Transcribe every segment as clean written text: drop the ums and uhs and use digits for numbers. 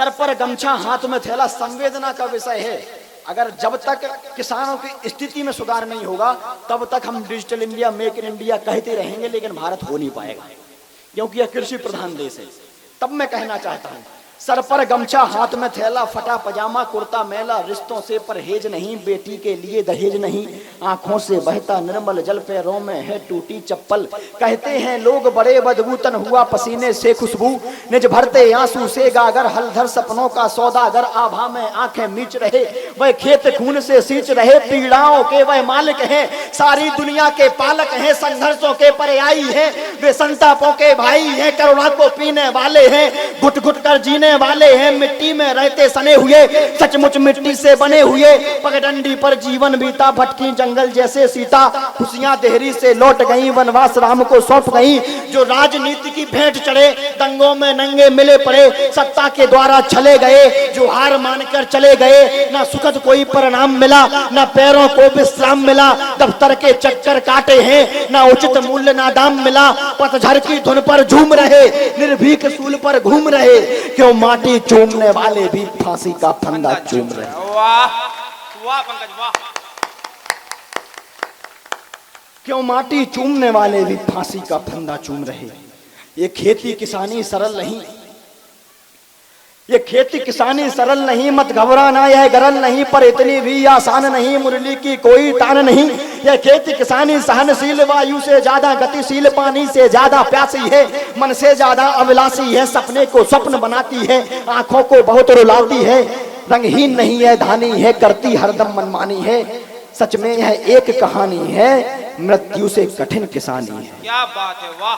Sir पर गमछा हाथ में थैला संवेदना का विषय है। अगर जब तक किसानों की स्थिति में सुधार नहीं होगा तब तक हम digital India, make in India कहते रहेंगे, लेकिन भारत हो नहीं पाएगा क्योंकि यह कृषि प्रधान देश है। तब मैं कहना चाहता हूं, सर पर गमछा हाथ में थैला, फटा पजामा कुर्ता मैला, रिश्तों से परहेज नहीं, बेटी के लिए दहेज नहीं, आंखों से बहता निर्मल जल, पैरों में है टूटी चप्पल। कहते हैं लोग बड़े बदबूतन, हुआ पसीने से खुशबू, निज भरते आंसू से गागर, हलधर सपनों का सौदागर, आभा में आंखें मीच रहे, वह खेत खून से सींच रहे, पीड़ाओं के वह मालिक हैं, सारी दुनिया के पालक हैं, संघर्षों के पर्यायी हैं, वे संतापों के भाई हैं, करुणा को पीने वाले हैं, घुट घुट कर जीने वाले हैं, मिट्टी में रहते सने हुए, सचमुच मिट्टी से बने हुए, पगडंडी पर जीवन बीता, भटकी जंगल जैसे सीता, खुशियां देहरी से लौट गई, वनवास राम को सौंप गई, जो राजनीति की भेंट चढ़े, दंगों में नंगे मिले पड़े, सत्ता के द्वारा चले गए, जो हार मानकर चले गए, ना सुखद कोई परिणाम मिला, ना पैरों को विश्राम मिला, दफ्तर के चक्कर काटे हैं, ना उचित मूल्य ना दाम मिला, पतझड़ की धुन पर झूम रहे, निर्भीक सूल पर घूम रहे, क्यों माटी चूमने वाले भी फांसी का फंदा चूम रहे। वाह वाह पंकज वाह। क्यों माटी चूमने वाले भी फांसी का फंदा चूम रहे। ये खेती किसानी सरल नहीं, ये खेती किसानी सरल नहीं, मत घबराना यह गरल नहीं, पर इतनी भी आसान नहीं, मुरली की कोई तान नहीं। यह खेती किसानी सहनशील, वायु से ज्यादा गतिशील, पानी से ज्यादा प्यासी है, मन से ज्यादा अभिलाषी है, सपने को स्वप्न बनाती है, आंखों को बहुत रुलाती है, रंगहीन नहीं है, धानी है, करती हरदम मनमानी है, सच में यह एक कहानी है, मृत्यु से कठिन किसानी है। क्या बात है, वाह,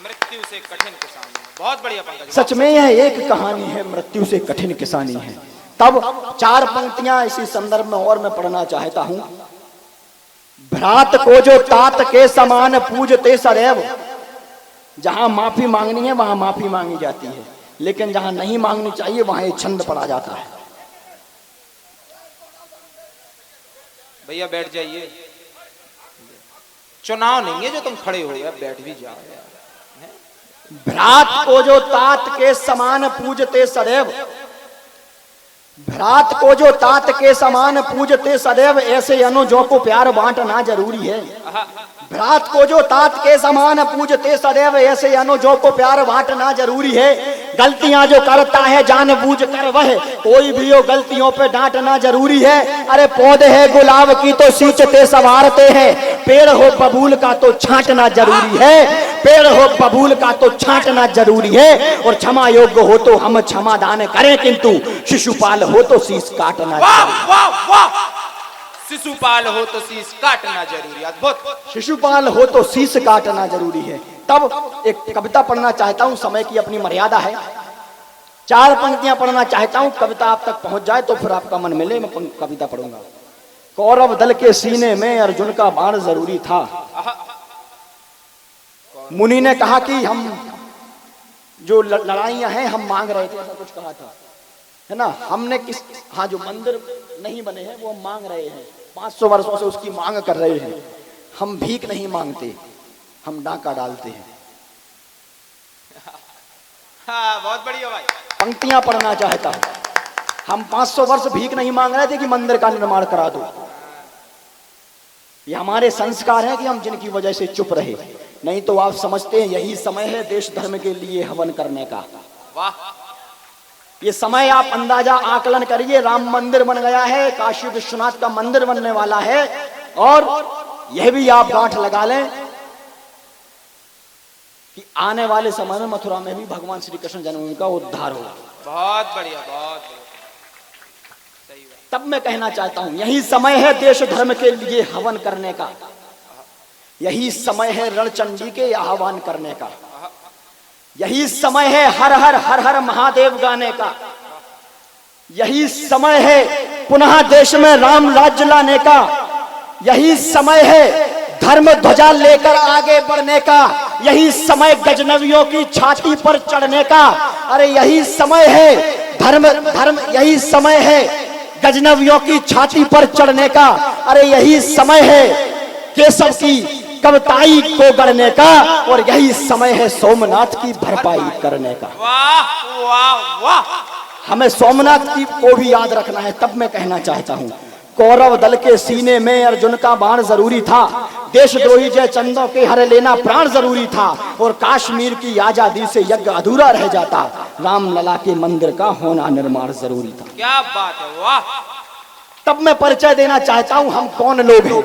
मृत्यु से कठिन किसानी, बहुत बढ़िया पंकज। सच में यह एक कहानी है, मृत्यु से कठिन किसानी है। तब चार पंक्तियां इसी संदर्भ में और मैं पढ़ना चाहता हूं। भ्रात को जो तात के समान पूजते सदैव, जहां माफी मांगनी है वहां माफी मांगी जाती है, लेकिन जहां नहीं मांगनी चाहिए वहां एक छंद पड़ा जाता है। भैया बैठ जाइए, चुनाव नहीं है जो तुम खड़े हो गए, बैठ भी जाओ। भ्रात को जो तात के समान पूजते सदैव, भ्रात को जो तात के समान पूजते सदैव, ऐसे अनुजों को प्यार बांटना जरूरी है। भ्रात को जो तात के समान पूजते सदैव, ऐसे अनुजों को प्यार बांटना जरूरी है। गलतियां जो करता है जानबूझ कर वह, कोई भी हो गलतियों पे डांटना जरूरी है। अरे पौधे है गुलाब की तो सींचते संवारते हैं, पेड़ हो बबूल का तो छांटना जरूरी है, पेड़ हो बबूल का तो छांटना जरूरी है। और क्षमा योग्य हो तो हम क्षमा दान करें, किंतु शिशुपाल हो तो शीश काटना जरूरी। शिशुपाल हो तो शीश काटना जरूरी, अद्भुत। शिशुपाल हो तो शीश काटना जरूरी है। तब एक कविता पढ़ना चाहता हूं, समय की अपनी मर्यादा है, चार पंक्तियां पढ़ना चाहता हूं, कविता आप तक पहुंच जाए तो फिर आपका मन मिले, मैं कविता पढ़ूंगा। कौरव दल के सीने में अर्जुन का बाण जरूरी था, मुनि ने कहा कि हम जो लड़ाइयां हैं हम मांग रहे थे, ऐसा कुछ कहा था, है ना। हमने किस, हाँ, जो मंदिर नहीं बने हैं वो हम मांग रहे हैं, 500 वर्षों से उसकी मांग कर रहे हैं। हम भीख नहीं मांगते, हम डाका डालते हैं। हाँ, बहुत बढ़िया भाई। पंक्तियां पढ़ना चाहता हूं। हम 500 वर्ष भीख नहीं मांग रहे थे कि मंदिर का निर्माण करा दो। ये हमारे संस्कार है कि हम जिनकी वजह से चुप रहे, नहीं तो आप समझते हैं यही समय है देश धर्म के लिए हवन करने का। वाह, ये समय आप अंदाजा आकलन करिए, राम मंदिर बन गया है, काशी विश्वनाथ का मंदिर बनने वाला है, और यह भी आप गांठ लगा लें कि आने वाले समय में मथुरा में भी भगवान श्री कृष्ण जन्मभूमि का उद्धार होगा। बहुत बढ़िया, बहुत बढ़िया, सही बात। तब मैं कहना चाहता हूं यही समय है देश धर्म के लिए हवन करने का, यही समय है रणचंडी के आह्वान करने का, यही समय है हर हर हर हर महादेव गाने का, यही समय है पुनः देश में राम राज्य लाने का, यही समय है धर्म ध्वजा लेकर आगे बढ़ने का, यही समय गजनवियों की छाती पर चढ़ने का। अरे यही समय है यही समय है गजनवियों की छाती पर चढ़ने का। अरे यही समय है केशव की कविताई को गढ़ने का, और यही समय है सोमनाथ की भरपाई करने का। वाह वाह वाह, हमें सोमनाथ की को भी याद रखना है। तब मैं कहना चाहता हूँ, कौरव दल के सीने में अर्जुन का बाण जरूरी था, देशद्रोही जय चंदों के हर लेना प्राण जरूरी था, और कश्मीर की आजादी से यज्ञ अधूरा रह जाता, रामलला के मंदिर का होना निर्माण जरूरी था। क्या बात है, वाह। तब मैं परिचय देना चाहता हूं हम कौन लोग हैं।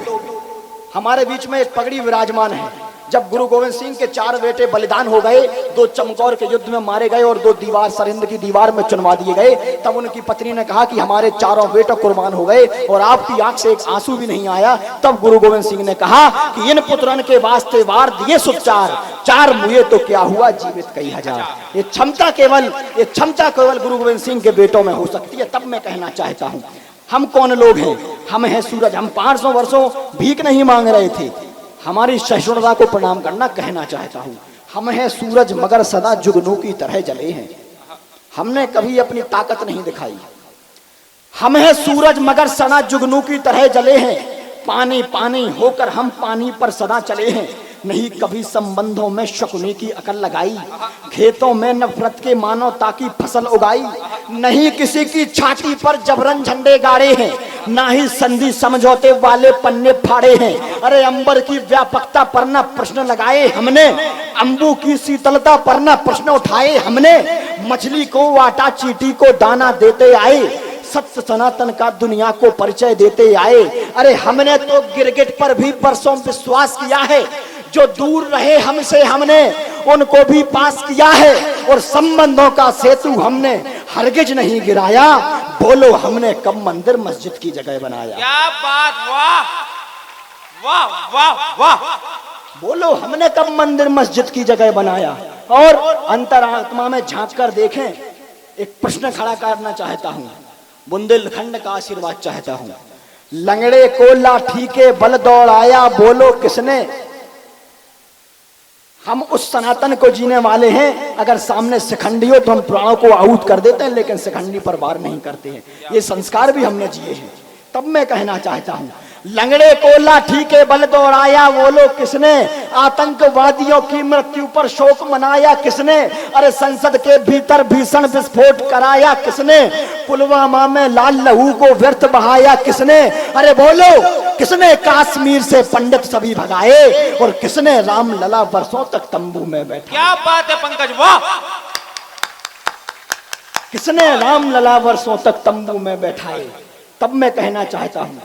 हमारे बीच में एक पगड़ी विराजमान है। जब गुरु गोविंद सिंह के 4 बेटे बलिदान हो गए, 2 चमकौर के युद्ध में मारे गए और 2 दीवार सरहिंद की दीवार में चुनवा दिए गए, तब उनकी पत्नी ने कहा कि हमारे 4 बेटे कुर्बान हो गए और आपकी आंख से एक आंसू भी नहीं आया। तब गुरु गोविंद सिंह ने कहा कि इन पुत्रन के वास्ते वार दिए सुचार, 4 मुए तो क्या हुआ जीवित कई हजार। ये क्षमता केवल गुरु गोविंद सिंह के बेटों में हो सकती है। तब मैं कहना चाहता हूँ हम कौन लोग हैं। हम हैं सूरज। हम 500 वर्षों भीख नहीं मांग रहे थे, हमारी सहिष्णुता को प्रणाम करना कहना चाहता हूँ। हम हैं सूरज मगर सदा जुगनू की तरह जले हैं, हमने कभी अपनी ताकत नहीं दिखाई। हम हैं सूरज मगर सदा जुगनू की तरह जले हैं, पानी पानी होकर हम पानी पर सदा चले हैं। नहीं कभी संबंधों में शकुनी की अकल लगाई, खेतों में नफरत के मानवता की फसल उगाई। नहीं किसी की छाती पर जबरन झंडे गाड़े हैं, ना ही संधि समझौते वाले पन्ने फाड़े हैं। अरे अंबर की व्यापकता पर ना प्रश्न लगाए हमने, अंबू की शीतलता पर ना प्रश्न उठाए हमने। मछली को आटा चींटी को दाना देते आए, सत्य सनातन का दुनिया को परिचय देते आए। अरे हमने तो गिरगिट पर भी बरसों विश्वास किया है, जो दूर रहे हमसे हमने उनको भी पास किया है, और संबंधों का सेतु हमने हरगिज नहीं गिराया। बोलो हमने कब मंदिर मस्जिद की जगह बनाया। क्या बात, वाह वाह वाह वाह। बोलो हमने कब मंदिर मस्जिद की जगह बनाया। और अंतरात्मा में झांक कर देखें, एक प्रश्न खड़ा करना चाहता हूँ, बुंदेलखंड का आशीर्वाद चाहता हूँ। लंगड़े को लाठी के बल दौड़ाया, बोलो किसने। हम उस सनातन को जीने वाले हैं। अगर सामने शिखंडी हो तो हम प्राणों को आहूत कर देते हैं, लेकिन शिखंडी पर वार नहीं करते हैं। ये संस्कार भी हमने जिए हैं। तब मैं कहना चाहता हूँ, लंगड़े को लाठी के बल दौड़ाया, बोलो किसने। आतंकवादियों की मृत्यु पर शोक मनाया किसने। अरे संसद के भीतर भीषण विस्फोट कराया किसने। पुलवामा में लाल लहू को व्यर्थ बहाया किसने। अरे बोलो किसने कश्मीर से पंडित सभी भगाए, और किसने रामलला वर्षों तक तंबू में बैठा। क्या बात है पंकज, वाह। किसने रामलला वर्षों तक तंबू में बैठाए। तब मैं कहना चाहता हूं,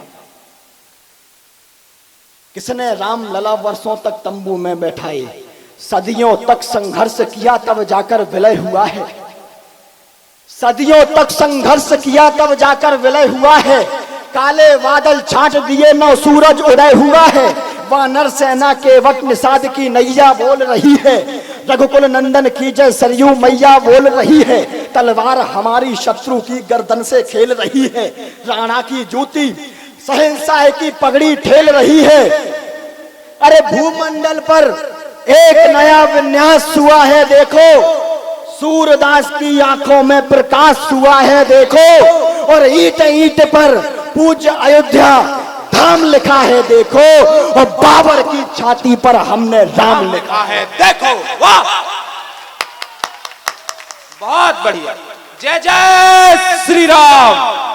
किसने रामलला वर्षों तक तंबू में बैठाए। सदियों तक संघर्ष किया तब जाकर विलय हुआ है, सदियों तक संघर्ष किया तब जाकर विलय हुआ है। काले बादल छाट दिए नौ सूरज उदय हुआ है, वानर सेना के वट निषाद की नैया बोल रही है। रघुकुल नंदन की जय सरयू मैया बोल रही है। तलवार हमारी शत्रु की गर्दन से खेल रही है, राणा की जूती सहनशाह की पगड़ी ठेल रही है। अरे भूमंडल पर एक नया विन्यास हुआ है देखो, सूरदास की आंखों में प्रकाश हुआ है देखो, और ईंट ईंट पर पूज्य अयोध्या धाम लिखा है देखो, और बाबर की छाती पर हमने राम लिखा है देखो। वाह, बहुत बढ़िया। जय जय श्री राम।